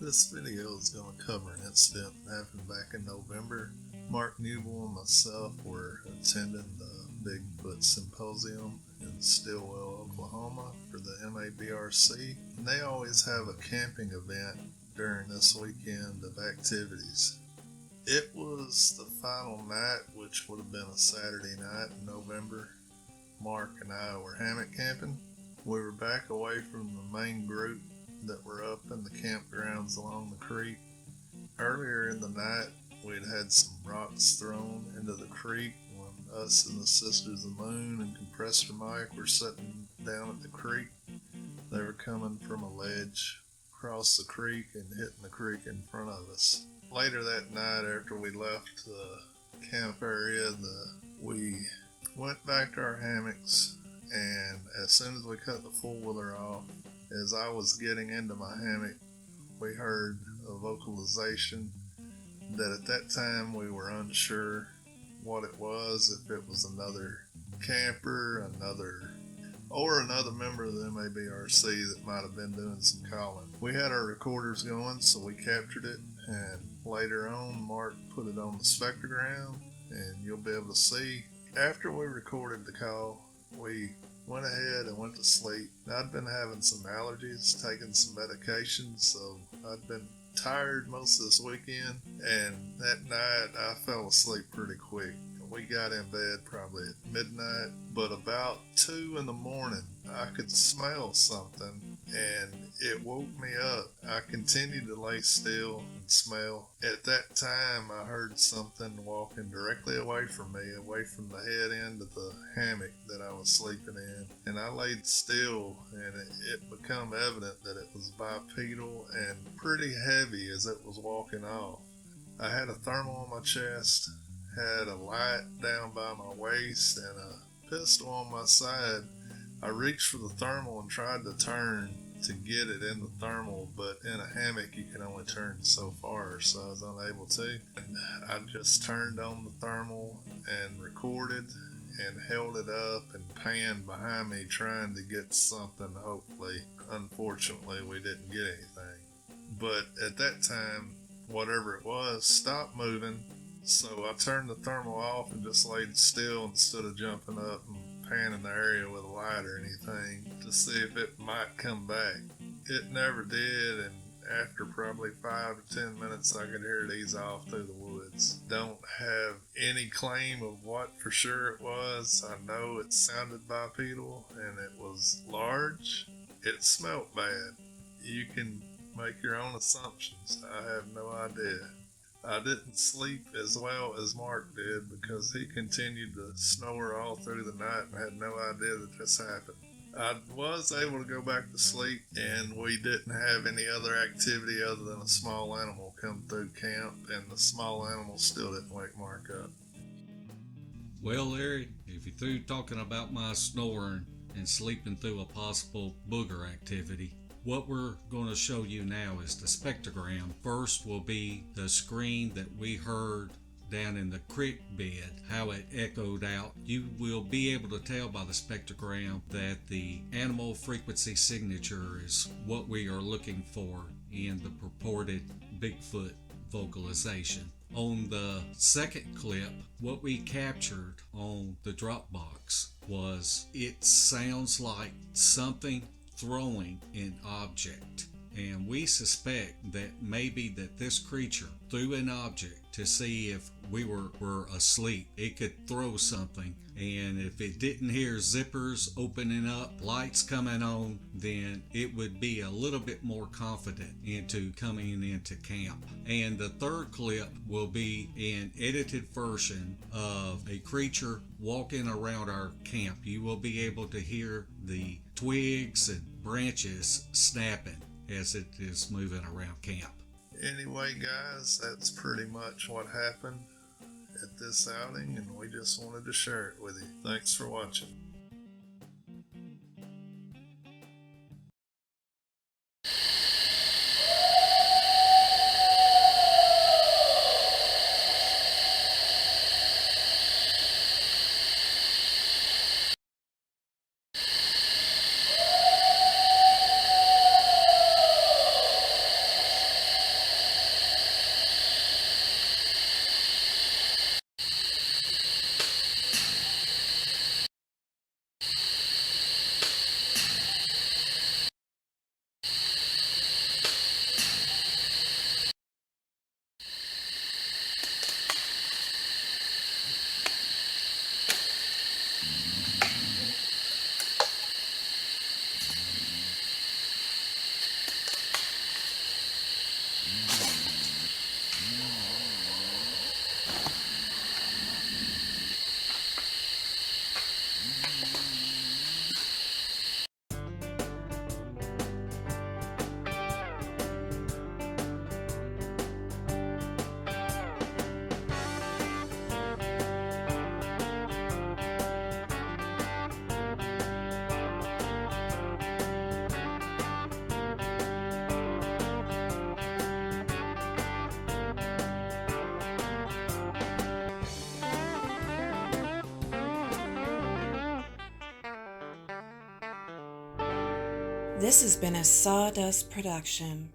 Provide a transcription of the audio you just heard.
This video is going to cover an incident that happened back in November. Mark Newell and myself were attending the Bigfoot Symposium in Stillwell, Oklahoma for the MABRC. And they always have a camping event during this weekend of activities. It was the final night, which would have been a Saturday night in November. Mark and I were hammock camping. We were back away from the main group that were up in the campgrounds along the creek. Earlier in the night, we'd had some rocks thrown into the creek when us and the Sisters of the Moon and Compressor Mike were sitting down at the creek. They were coming from a ledge across the creek and hitting the creek in front of us. Later that night, after we left the camp area, we went back to our hammocks, and as soon as we cut the four-wheeler off, as I was getting into my hammock, we heard a vocalization that at that time we were unsure what it was, if it was another camper, or another member of the MABRC that might have been doing some calling. We had our recorders going, so we captured it, and later on Mark put it on the spectrogram, and you'll be able to see. After we recorded the call, we went ahead and went to sleep. I'd been having some allergies, taking some medications, so I'd been tired most of this weekend, and that night I fell asleep pretty quick. We got in bed probably at midnight, but about 2 in the morning I could smell something and it woke me up. I continued to lay still and smell. At that time I heard something walking directly away from me, away from the head end of the hammock that I was sleeping in, and I laid still, and it became evident that it was bipedal and pretty heavy as it was walking off. I had a thermal on my chest, had a light down by my waist, and a pistol on my side. I reached for the thermal and tried to turn to get it in the thermal, but in a hammock you can only turn so far, so I was unable to. And I just turned on the thermal and recorded and held it up and panned behind me trying to get something, hopefully. Unfortunately, we didn't get anything. But at that time, whatever it was stopped moving, so I turned the thermal off and just laid still instead of jumping up and panning the area with a light or anything to see if it might come back. It never did, and after probably 5 to 10 minutes I could hear it ease off through the woods. Don't have any claim of what for sure it was. I know it sounded bipedal and it was large. It smelled bad. You can make your own assumptions. I have no idea. I didn't sleep as well as Mark did because he continued to snore all through the night and had no idea that this happened. I was able to go back to sleep, and we didn't have any other activity other than a small animal come through camp, and the small animal still didn't wake Mark up. Well, Larry, if you're through talking about my snoring and sleeping through a possible booger activity, what we're going to show you now is the spectrogram. First will be the screen that we heard down in the creek bed, how it echoed out. You will be able to tell by the spectrogram that the animal frequency signature is what we are looking for in the purported Bigfoot vocalization. On the second clip, what we captured on the Dropbox was it sounds like something throwing an object, and we suspect that maybe that this creature threw an object to see if we were asleep. It could throw something, and if it didn't hear zippers opening up, lights coming on, then it would be a little bit more confident into coming into camp. And the third clip will be an edited version of a creature walking around our camp. You will be able to hear the twigs and branches snapping as it is moving around camp. Anyway, guys, that's pretty much what happened at this outing, and we just wanted to share it with you. Thanks for watching. This has been a Sawdust production.